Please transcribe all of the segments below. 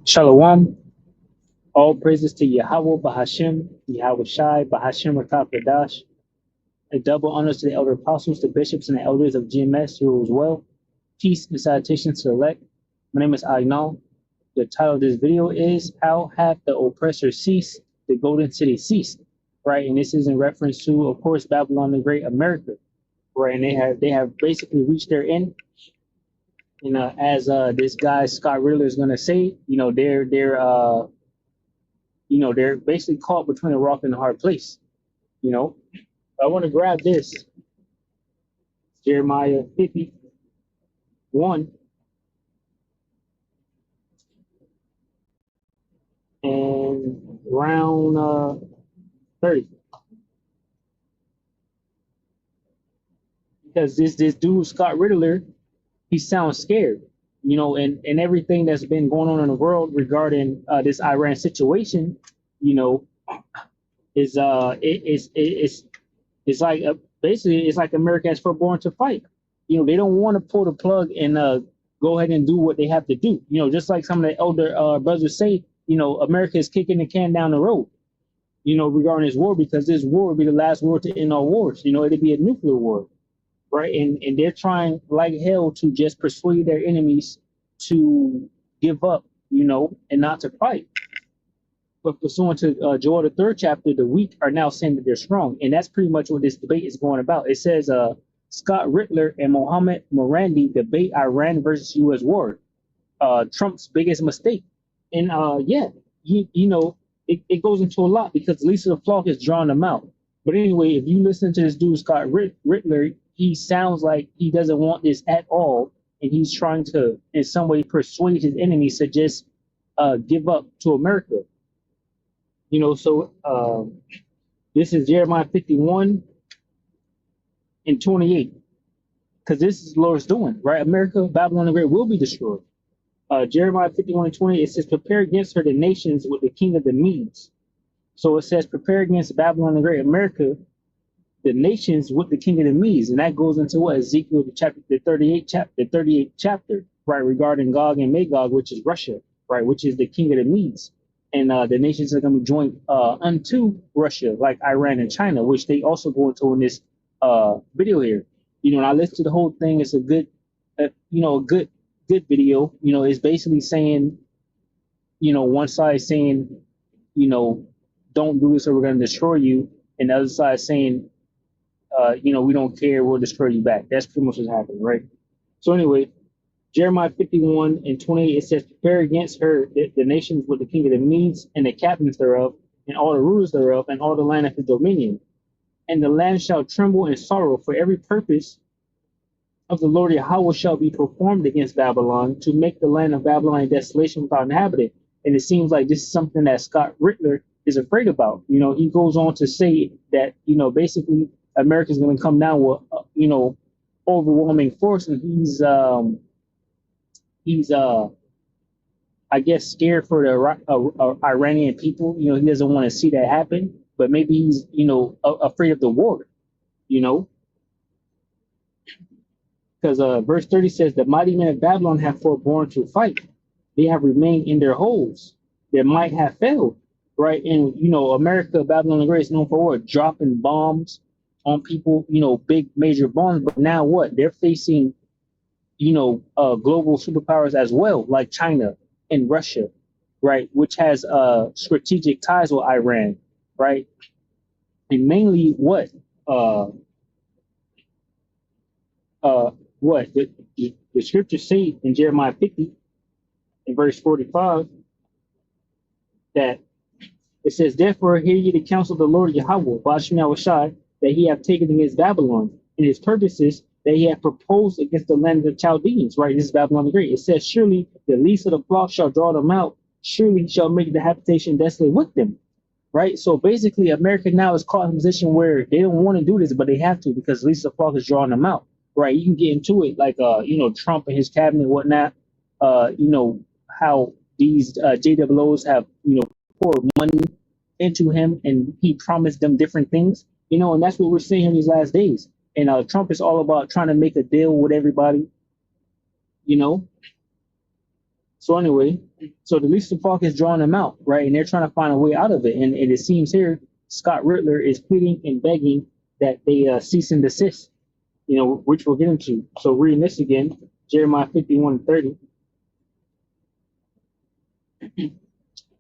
Shalom. All praises to Yahweh Bahashim, Yahweh Shai, Bahashim Rakah, a double honors to the elder apostles, the bishops, and the elders of GMS who as well. Peace and salutations to the elect. My name is Agnal. The title of this video is How Hath the Oppressor Ceased? The Golden City Ceased. Right, and this is in reference to, of course, Babylon the Great, America. Right, and they have basically reached their end. As this guy Scott Riddler is gonna say, they're basically caught between a rock and a hard place. You know, I want to grab this Jeremiah 51 and round 30, because this dude Scott Riddler, he sounds scared. And everything that's been going on in the world regarding this Iran situation, you know, is it's like basically it's like America is born to fight. They don't want to pull the plug and go ahead and do what they have to do. Just like some of the elder brothers say, America is kicking the can down the road. Regarding this war, because this war would be the last war to end all wars. It'd be a nuclear war, right? And they're trying like hell to just persuade their enemies to give up, and not to fight. But pursuant to Joel the third chapter, the weak are now saying that they're strong, and that's pretty much what this debate is going about. It says Scott Rittler and Mohammed Morandi debate Iran versus U.S. war, Trump's biggest mistake. And it goes into a lot because Lisa the Flock is drawing them out. But anyway, if you listen to this dude Scott Rittler, he sounds like he doesn't want this at all, and he's trying to in some way persuade his enemies to just give up to America. This is Jeremiah 51 and 28, because this is the Lord's doing, right? America, Babylon the Great will be destroyed. Jeremiah 51 and 20, it says, prepare against her the nations with the king of the Medes. So it says, prepare against Babylon the Great, America, the nations with the king of the Medes. And that goes into what? Ezekiel, the 38th chapter, right? Regarding Gog and Magog, which is Russia, right? Which is the king of the Medes. And the nations are going to be joined unto Russia, like Iran and China, which they also go into in this video here. And I listened to the whole thing. It's a good, a good video. It's basically saying, one side saying, don't do this or we're going to destroy you, and the other side saying, we don't care, we'll destroy you back. That's pretty much what's happening, right? So anyway, Jeremiah 51 and 28, it says, prepare against her the nations with the king of the Medes and the captains thereof, and all the rulers thereof, and all the land of his dominion. And the land shall tremble in sorrow, for every purpose of the Lord Yahweh shall be performed against Babylon, to make the land of Babylon a desolation without inhabitant. And it seems like this is something that Scott Rittler is afraid about. He goes on to say that, basically America's going to come down with, overwhelming force, and he's I guess scared for the Iranian people. He doesn't want to see that happen, but maybe he's afraid of the war. Because verse 30 says, the mighty men of Babylon have forborne to fight. They have remained in their holes. Their might have failed. Right. And America, Babylon the Great, is known for what? Dropping bombs on people, big major bombs. But now what? They're facing global superpowers as well, like China and Russia, right, which has strategic ties with Iran, right? And mainly what the scriptures say in Jeremiah 50 in verse 45, that it says, therefore hear ye the counsel of the Lord Yahweh, Bashim Yahushai, that he hath taken against Babylon, and his purposes that he had proposed against the land of the Chaldeans, right? This is Babylon the Great. It says, surely the least of the flock shall draw them out. Surely he shall make the habitation desolate with them, right? So basically, America now is caught in a position where they don't want to do this, but they have to, because the least of the flock is drawing them out, right? You can get into it like, Trump and his cabinet and whatnot, how these JWOs have, poured money into him, and he promised them different things, and that's what we're seeing in these last days. And Trump is all about trying to make a deal with everybody, So anyway, so the Lisa Falk is drawing them out, right? And they're trying to find a way out of it. And it seems here Scott Rittler is pleading and begging that they cease and desist, which we'll get into. So reading this again, Jeremiah 51:30.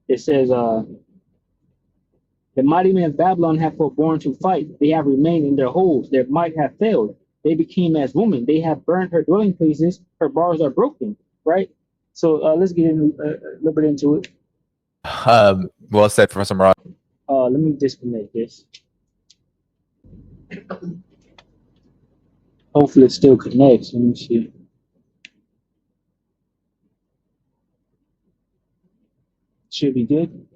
It says, the mighty men of Babylon have forborne to fight. They have remained in their holes. Their might have failed. They became as women. They have burned her dwelling places. Her bars are broken, right? So let's get a little bit into it. Well said, Professor Marad. Let me disconnect this. Hopefully it still connects. Let me see. Should be good.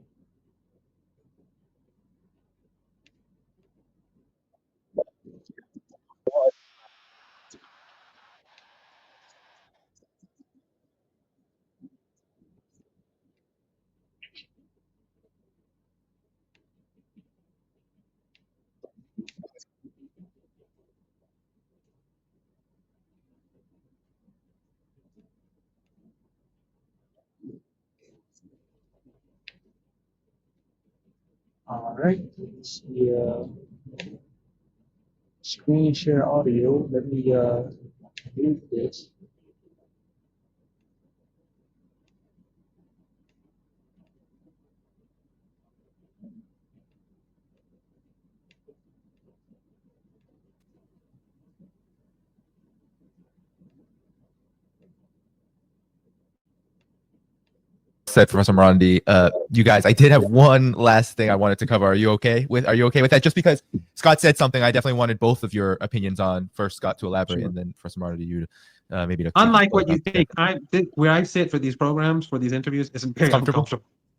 All right. Let's see. Screen share audio. Let me mute this. Said, Professor Morandi. You guys, I did have one last thing I wanted to cover. Are you okay with that? Just because Scott said something, I definitely wanted both of your opinions on. First, Scott to elaborate, Sure. And then Professor Morandi, you maybe to. Unlike what you think, where I sit for these programs, for these interviews, isn't very uncomfortable.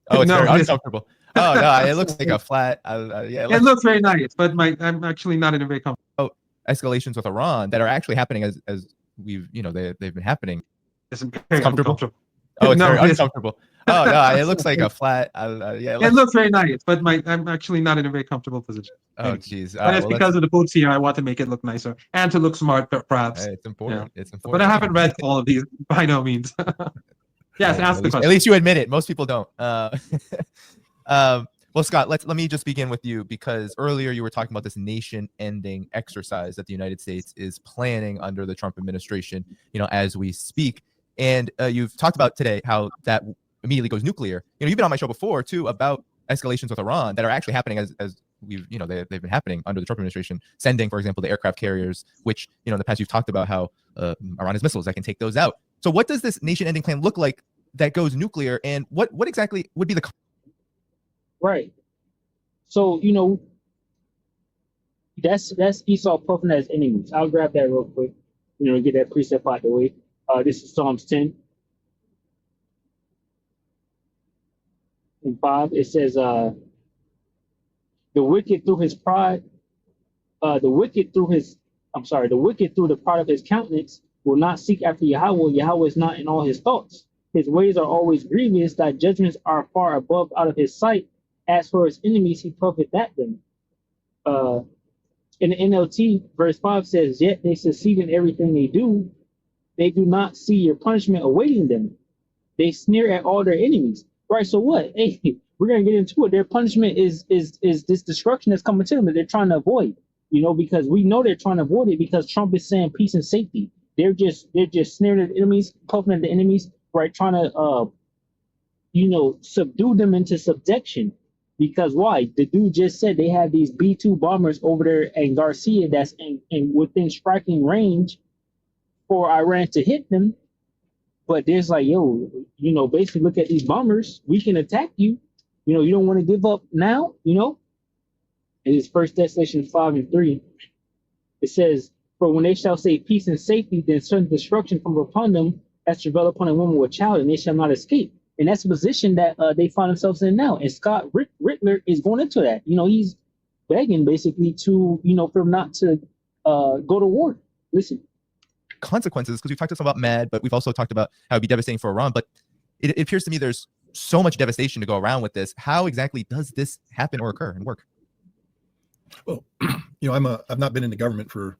Oh, it's very uncomfortable. Oh no, it looks like a flat. Yeah, it looks very nice, but I'm actually not in a very comfortable. Escalations with Iran that are actually happening as we've they've been happening. Isn't very uncomfortable. Oh, it's very uncomfortable. Oh no, it looks like a flat. Yeah, it looks very nice, but I'm actually not in a very comfortable position. Oh jeez. But it's because of the boots here. I want to make it look nicer and to look smart, perhaps. It's important. Yeah. It's important. But I haven't read all of these by no means. Yes, ask the question. At least you admit it. Most people don't. Well, Scott, let me just begin with you, because earlier you were talking about this nation-ending exercise that the United States is planning under the Trump administration, as we speak. And you've talked about today how that immediately goes nuclear. You've been on my show before too about escalations with Iran that are actually happening as we've they've been happening under the Trump administration, sending, for example, the aircraft carriers, which in the past you've talked about how Iran has missiles that can take those out. So what does this nation-ending plan look like that goes nuclear, and what exactly would be the right? So that's Esau puffing at his enemies. I'll grab that real quick, get that precept out the way. This is Psalms 10 and 5. It says, the wicked through his pride, the wicked through the pride of his countenance will not seek after Yahweh. Yahweh is not in all his thoughts. His ways are always grievous. Thy judgments are far above out of his sight. As for his enemies, he puffeth at them. In the NLT, verse 5 says, yet they succeed in everything they do. They do not see your punishment awaiting them. They sneer at all their enemies. Right, so what? Hey, we're going to get into it. Their punishment is this destruction that's coming to them that they're trying to avoid, because we know they're trying to avoid it because Trump is saying peace and safety. They're just sneering at the enemies, puffing at the enemies, right, trying to, subdue them into subjection. Because why? The dude just said they have these B-2 bombers over there in Garcia that's in within striking range for Iran to hit them. But there's like, basically look at these bombers. We can attack you. You don't want to give up now, And it's 1 Thessalonians 5:3. It says, for when they shall say peace and safety, then sudden destruction come upon them as travail upon a woman with a child, and they shall not escape. And that's the position that they find themselves in now. And Scott Rittler is going into that. He's begging basically to, for them not to go to war. Listen. Consequences, because we've talked about MAD, but we've also talked about how it'd be devastating for Iran. But it appears to me there's so much devastation to go around with this. How exactly does this happen or occur and work? Well, I've not been in the government for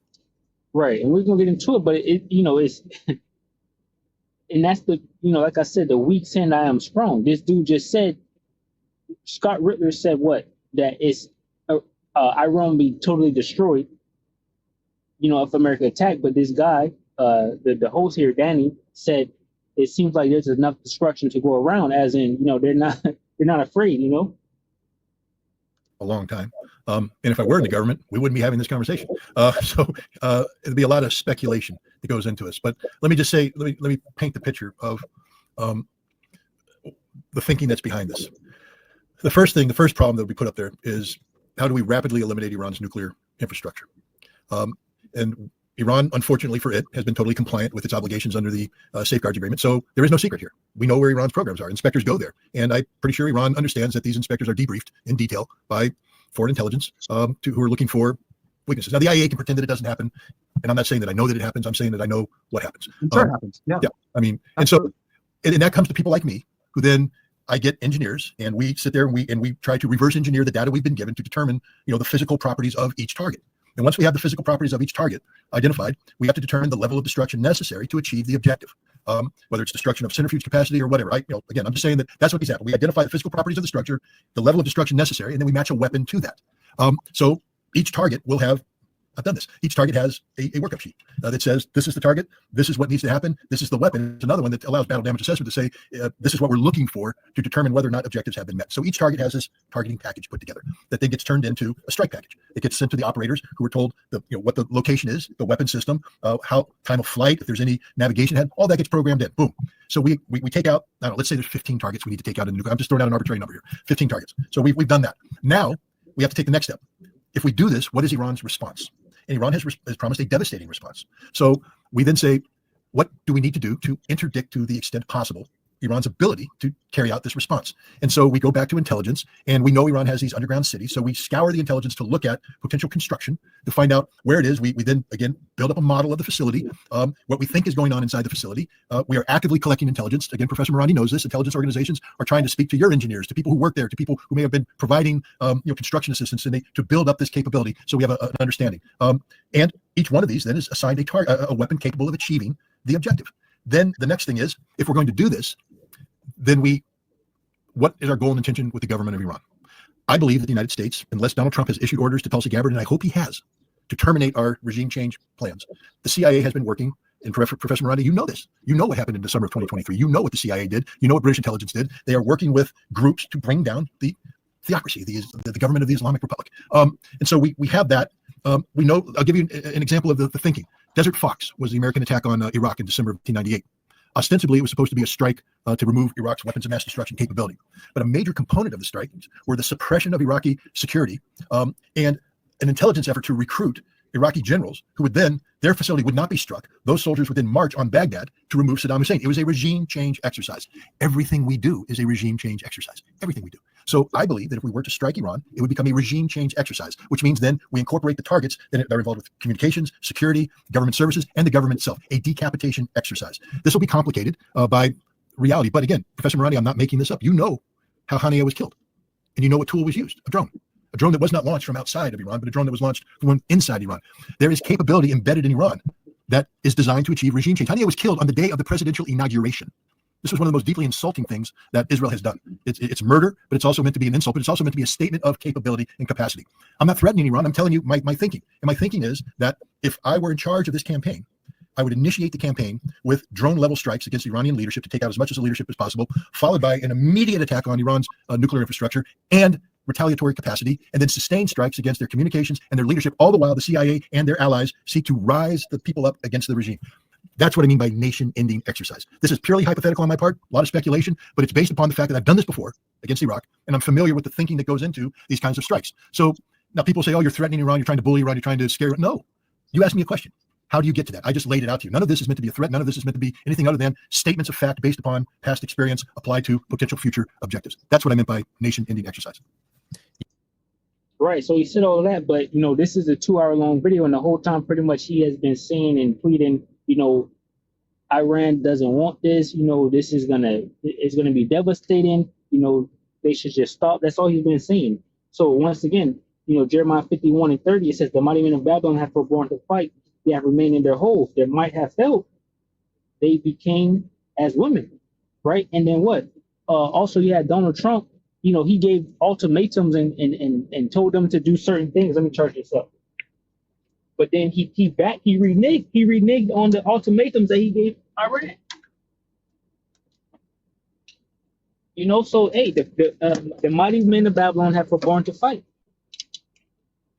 right, and we're gonna get into it, but it's and that's the, like I said, the weak saying I am strong. This dude just said, Scott Rittler said what? That it's Iran be totally destroyed, if America attacked. But this guy, the host here, Danny, said it seems like there's enough destruction to go around, as in, they're not afraid, A long time. And if I were in the government, we wouldn't be having this conversation. So it'd be a lot of speculation that goes into this. But let me just say, let me paint the picture of the thinking that's behind this. The first problem that we put up there is, how do we rapidly eliminate Iran's nuclear infrastructure? And Iran, unfortunately for it, has been totally compliant with its obligations under the Safeguards Agreement. So there is no secret here. We know where Iran's programs are. Inspectors go there. And I'm pretty sure Iran understands that these inspectors are debriefed in detail by foreign intelligence who are looking for weaknesses. Now, the IAEA can pretend that it doesn't happen. And I'm not saying that I know that it happens. I'm saying that I know what happens. It sure happens. Yeah. I mean, and so, and that comes to people like me, who then I get engineers, and we sit there and we try to reverse engineer the data we've been given to determine, the physical properties of each target. And once we have the physical properties of each target identified, we have to determine the level of destruction necessary to achieve the objective, whether it's destruction of centrifuge capacity or whatever. Again, I'm just saying that's what these happen. We identify the physical properties of the structure, the level of destruction necessary, and then we match a weapon to that. So each target will have, I've done this. Each target has a workup sheet that says, this is the target, this is what needs to happen, this is the weapon. It's another one that allows battle damage assessment to say, this is what we're looking for to determine whether or not objectives have been met. So each target has this targeting package put together that then gets turned into a strike package. It gets sent to the operators, who are told what the location is, the weapon system, how time of flight, if there's any navigation ahead, all that gets programmed in. Boom. So we take out, I don't know, let's say there's 15 targets we need to take out in the nuclear. I'm just throwing out an arbitrary number here. 15 targets. So we've done that. Now we have to take the next step. If we do this, what is Iran's response? And Iran has promised a devastating response. So we then say, what do we need to do to interdict, to the extent possible, Iran's ability to carry out this response? And so we go back to intelligence, and we know Iran has these underground cities. So we scour the intelligence to look at potential construction, to find out where it is. We then, again, build up a model of the facility, what we think is going on inside the facility. We are actively collecting intelligence. Again, Professor Morandi knows this. Intelligence organizations are trying to speak to your engineers, to people who work there, to people who may have been providing construction assistance to build up this capability. So we have an understanding. And each one of these then is assigned a weapon capable of achieving the objective. Then the next thing is, if we're going to do this, then what is our goal and intention with the government of Iran? I believe that the United States, unless Donald Trump has issued orders to Tulsi Gabbard, and I hope he has, to terminate our regime change plans. The CIA has been working, and Professor Morandi, you know this. You know what happened in December of 2023. You know what the CIA did. You know what British intelligence did. They are working with groups to bring down the theocracy, the government of the Islamic Republic. And so we have that. We know, I'll give you an example of the thinking. Desert Fox was the American attack on Iraq in December of 1998. Ostensibly, it was supposed to be a strike to remove Iraq's weapons of mass destruction capability. But a major component of the strike were the suppression of Iraqi security and an intelligence effort to recruit Iraqi generals who would then, their facility would not be struck. Those soldiers would then march on Baghdad to remove Saddam Hussein. It was a regime change exercise. Everything we do is a regime change exercise. Everything we do. So I believe that if we were to strike Iran, it would become a regime change exercise, which means then we incorporate the targets that are involved with communications, security, government services, and the government itself, a decapitation exercise. This will be complicated by reality. But again, Professor Morandi, I'm not making this up. You know how Haniyeh was killed, and you know what tool was used, a drone that was not launched from outside of Iran, but a drone that was launched from inside Iran. There is capability embedded in Iran that is designed to achieve regime change. Haniyeh was killed on the day of the presidential inauguration. This was one of the most deeply insulting things that Israel has done. It's murder, but it's also meant to be an insult, but it's also meant to be a statement of capability and capacity. I'm not threatening Iran. I'm telling you my thinking. And my thinking is that if I were in charge of this campaign, I would initiate the campaign with drone-level strikes against Iranian leadership to take out as much of the leadership as possible, followed by an immediate attack on Iran's nuclear infrastructure and retaliatory capacity, and then sustained strikes against their communications and their leadership, all the while the CIA and their allies seek to rise the people up against the regime. That's what I mean by nation-ending exercise. This is purely hypothetical on my part, a lot of speculation, but it's based upon the fact that I've done this before against Iraq, and I'm familiar with the thinking that goes into these kinds of strikes. So now people say, oh, you're threatening Iran, you're trying to bully Iran, you're trying to scare Iran. No, you asked me a question. How do you get to that? I just laid it out to you. None of this is meant to be a threat. None of this is meant to be anything other than statements of fact based upon past experience applied to potential future objectives. That's what I meant by nation-ending exercise. Right. So he said all of that, but this is a 2-hour-long video, and the whole time pretty much he has been saying and pleading, Iran doesn't want this. This is it's gonna be devastating. They should just stop. That's all he's been saying. So once again, Jeremiah 51:30, it says the mighty men of Babylon have forborne to fight. They have remained in their holes. They might have felt they became as women, right? And then what? Also, you had Donald Trump. He gave ultimatums and told them to do certain things. Let me charge this up. But then he reneged on the ultimatums that he gave Iran. So hey, the mighty men of Babylon have forborne to fight.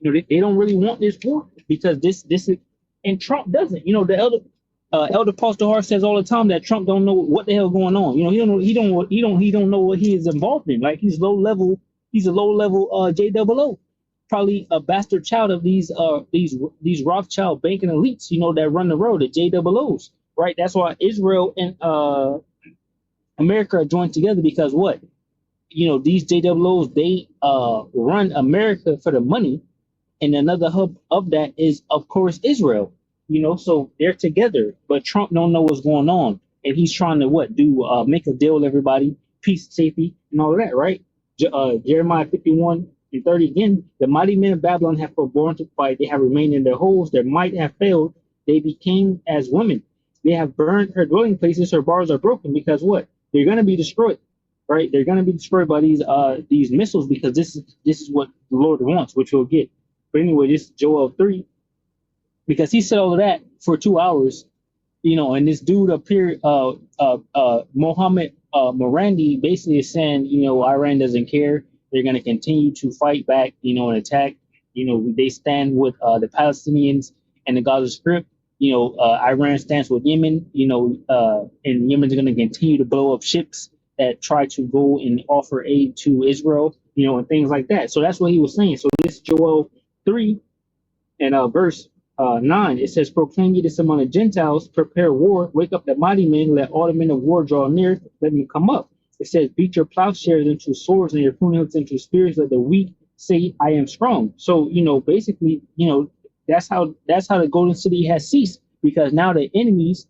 They don't really want this war because this is, and Trump doesn't. The elder Pastor Hart says all the time that Trump don't know what the hell going on. He don't know what he is involved in. Like he's low level. He's a low level JOO, probably a bastard child of these Rothschild banking elites. That run the road, the JOOs, right? That's why Israel and America are joined together because what? These JOOs, they run America for the money, and another hub of that is, of course, Israel. So they're together, but Trump don't know what's going on, and he's trying to make a deal with everybody, peace, safety, and all of that, right? Jeremiah 51:30 again, the mighty men of Babylon have forborne to fight. They have remained in their holes. Their might have failed. They became as women. They have burned her dwelling places. Her bars are broken because what? They're going to be destroyed, right? They're going to be destroyed by these missiles because this is what the Lord wants, which we'll get. But anyway, this is Joel 3, because he said all of that for 2 hours, and this dude up here, Mohammed Morandi, basically is saying, Iran doesn't care. They're going to continue to fight back, and attack. They stand with the Palestinians and the Gaza Strip. Iran stands with Yemen, and Yemen's going to continue to blow up ships that try to go and offer aid to Israel, and things like that. So that's what he was saying. So this Joel 3 and verse 9, it says, proclaim ye this among the Gentiles, prepare war, wake up the mighty men, let all the men of war draw near, let them come up. It says, beat your plowshares into swords and your pruning hooks into spears, let the weak say, I am strong. So, basically, that's how the Golden City has ceased, because now the enemies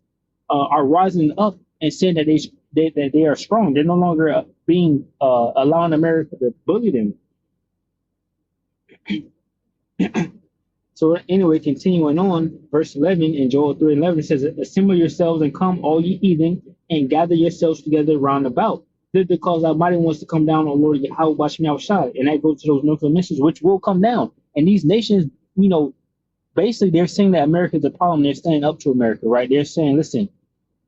are rising up and saying that they are strong. They're no longer allowing America to bully them. So anyway, continuing on, verse 11 in Joel 3:11 says, assemble yourselves and come, all ye heathen, and gather yourselves together round about. Because Almighty wants to come down on Lord Yahweh Bashmi outside. And that goes to those nuclear missiles, which will come down. And these nations, basically they're saying that America is a problem. They're standing up to America, right? They're saying, listen,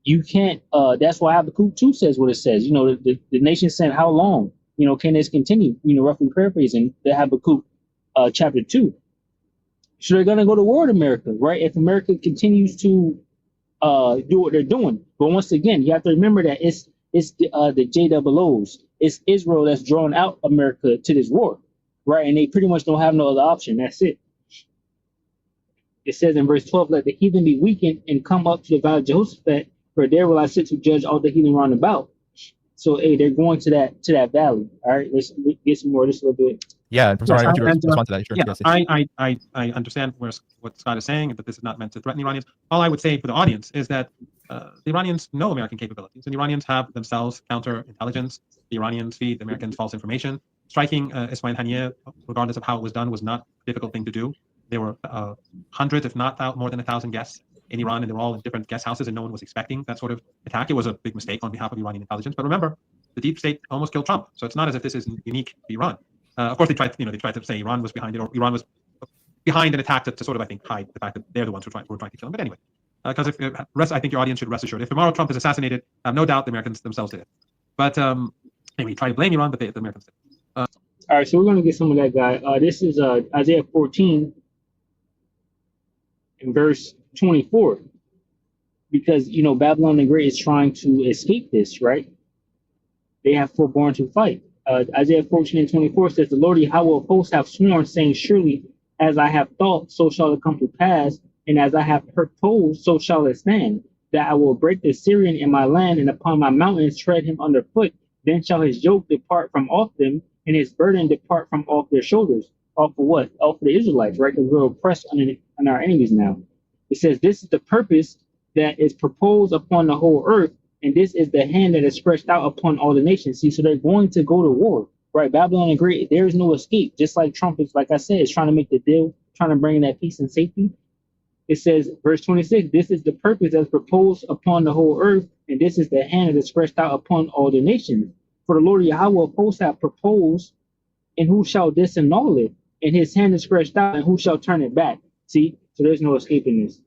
you can't, that's why Habakkuk 2 says what it says. The nation saying, how long, can this continue? Roughly paraphrasing the Habakkuk chapter 2. So they're going to go to war with America, right? If America continues to do what they're doing. But once again, you have to remember that it's the JOOs. It's Israel that's drawing out America to this war, right? And they pretty much don't have no other option. That's it. It says in verse 12, let the heathen be weakened and come up to the valley of Jehoshaphat, for there will I sit to judge all the heathen round about. So, hey, they're going to that valley. All right, let's get some more of this a little bit. Yeah, Professor, Yes, I want you to and, respond to that. Sure. yeah, Yes. I understand what Scott is saying, and that this is not meant to threaten the Iranians. All I would say for the audience is that the Iranians know American capabilities, and the Iranians have themselves counterintelligence. The Iranians feed the Americans false information. Striking Ismail Haniyeh, regardless of how it was done, was not a difficult thing to do. There were hundreds, if not more than 1,000 guests in Iran, and they were all in different guest houses, and no one was expecting that sort of attack. It was a big mistake on behalf of Iranian intelligence. But remember, the deep state almost killed Trump, so it's not as if this is unique to Iran. Of course, they tried to say Iran was behind it, or Iran was behind an attack to sort of, I think, hide the fact that they're the ones who were trying to kill him. But anyway, because I think your audience should rest assured, if tomorrow Trump is assassinated, I have no doubt the Americans themselves did it. But anyway, try to blame Iran, but the Americans did. All right, so we're going to get some of that guy. This is Isaiah 14 in verse 24, because Babylon the Great is trying to escape this, right? They have forborne to fight. Isaiah 14:24 says, the Lord Yahweh of hosts have sworn, saying, surely as I have thought, so shall it come to pass, and as I have proposed, so shall it stand, that I will break the Syrian in my land, and upon my mountains tread him underfoot. Then shall his yoke depart from off them, and his burden depart from off their shoulders. Off of what? Off of the Israelites, right? Because we're oppressed on our enemies now. It says, this is the purpose that is proposed upon the whole earth, and this is the hand that is stretched out upon all the nations. See, so they're going to go to war, right? Babylon the Great, there is no escape. Just like Trump is, like I said, is trying to make the deal, trying to bring in that peace and safety. it says, verse 26, this is the purpose that's proposed upon the whole earth, and this is the hand that is stretched out upon all the nations. For the Lord Yahweh of hosts hath proposed, and who shall disannul it? And his hand is stretched out, and who shall turn it back? See, so there's no escaping this.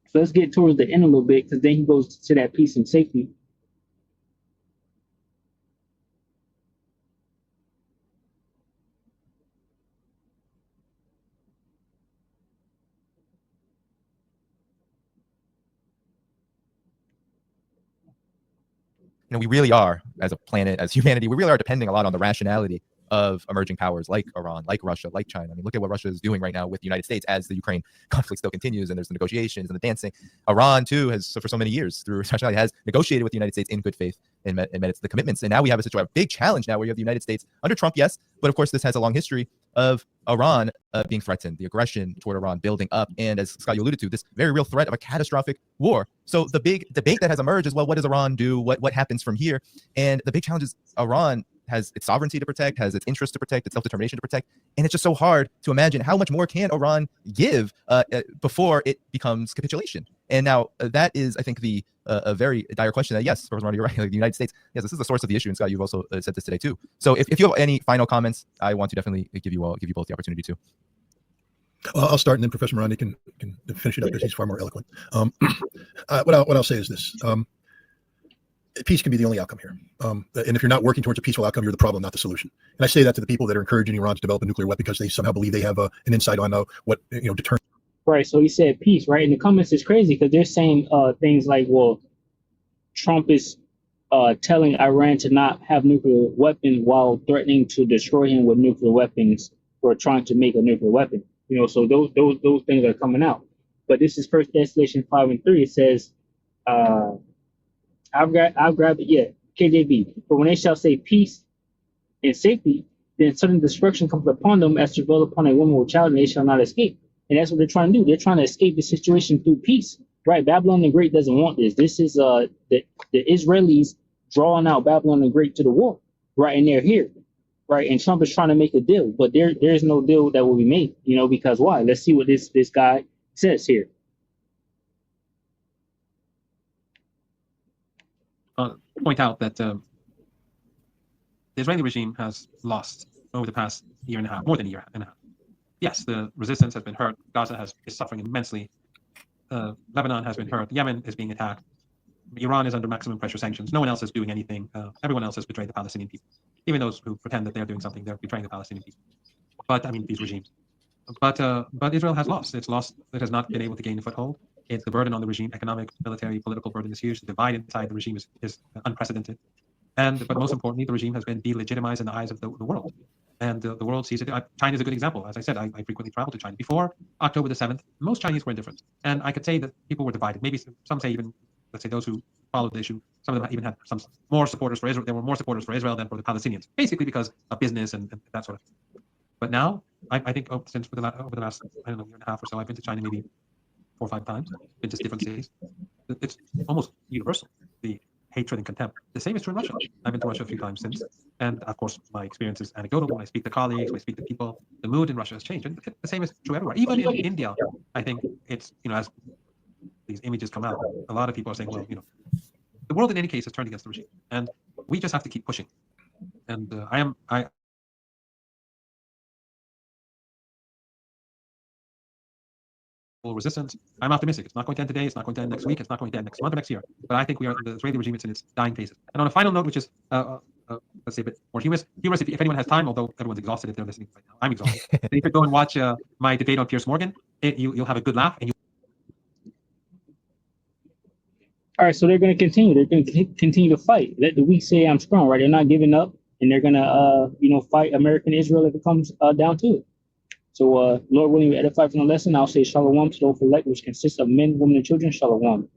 So let's get towards the end a little bit, because then he goes to that peace and safety. We really are, as a planet, as humanity, we really are depending a lot on the rationality of emerging powers like Iran, like Russia, like China. I mean, look at what Russia is doing right now with the United States as the Ukraine conflict still continues, and there's the negotiations and the dancing. Iran, too, has, for so many years, through rationality, has negotiated with the United States in good faith and met the commitments. And now we have a big challenge now where you have the United States under Trump, yes, but of course this has a long history of Iran being threatened, the aggression toward Iran building up, and as Scott, you alluded to, this very real threat of a catastrophic war. So the big debate that has emerged is, well, what does Iran do? What happens from here? And the big challenge is Iran has its sovereignty to protect, has its interests to protect, its self-determination to protect. And it's just so hard to imagine how much more can Iran give before it becomes capitulation. And now that is, I think, a very dire question that, yes, Professor Ronnie, you're right, like the United States, yes, this is the source of the issue. And Scott, you've also said this today too. So if you have any final comments, I want to definitely give you both the opportunity to. I'll start, and then Professor Morandi can finish it up because he's far more eloquent. What I'll say is this. Peace can be the only outcome here. And if you're not working towards a peaceful outcome, you're the problem, not the solution. And I say that to the people that are encouraging Iran to develop a nuclear weapon because they somehow believe they have an insight on what determines. Right. So he said peace, right? And the comments is crazy because they're saying things like, well, Trump is telling Iran to not have nuclear weapons while threatening to destroy him with nuclear weapons or trying to make a nuclear weapon. So those things are coming out. But this is First Thessalonians 5:3. It says, I'll grab it. Yeah, KJV. But when they shall say peace and safety, then sudden destruction comes upon them as to dwell upon a woman with child, and they shall not escape. And that's what they're trying to do. They're trying to escape the situation through peace, right? Babylon the Great doesn't want this. This is the Israelis drawing out Babylon the Great to the war, right? And they're here, right? And Trump is trying to make a deal, but there's no deal that will be made, because why? Let's see what this guy says here. Point out that the Israeli regime has lost over the past year and a half, more than a year and a half. Yes, the resistance has been hurt. Gaza is suffering immensely. Lebanon has been hurt. Yemen is being attacked. Iran is under maximum pressure sanctions. No one else is doing anything. Everyone else has betrayed the Palestinian people. Even those who pretend that they're doing something, they're betraying the Palestinian people. But I mean, these regimes. But Israel has lost. It's lost. It has not been able to gain a foothold. It's the burden on the regime, economic, military, political burden is huge. The divide inside the regime is unprecedented. But most importantly, the regime has been delegitimized in the eyes of the world. And the world sees it. China is a good example. As I said, I frequently travel to China. Before October the 7th, most Chinese were indifferent. And I could say that people were divided. Maybe some say even, let's say those who followed the issue, some of them even had some more supporters for Israel. There were more supporters for Israel than for the Palestinians, basically because of business and that sort of thing. But now, I think since over the last, year and a half or so, I've been to China maybe 4 or 5 times, been to different cities. It's almost universal, the hatred and contempt. The same is true in Russia. I've been to Russia a few times since. And of course, my experience is anecdotal. When I speak to colleagues, when I speak to people, the mood in Russia has changed. And the same is true everywhere. Even in India, I think it's, as these images come out, a lot of people are saying, well, the world in any case has turned against the regime. And we just have to keep pushing. And I resistance. I'm optimistic. It's not going to end today. It's not going to end next week. It's not going to end next month or next year. But I think the Israeli regime is in its dying phases. And on a final note, which is let's say a bit more humorous if anyone has time, although everyone's exhausted if they're listening right now. I'm exhausted. You could go and watch my debate on Piers Morgan. You'll have a good laugh. All right, so they're going to continue. They're going to continue to fight. Let the weak say I'm strong, right? They're not giving up, and they're going to fight American Israel if it comes down to it. So, Lord willing, we edify from the lesson. I'll say shalom to those elect, which consists of men, women, and children. Shalom.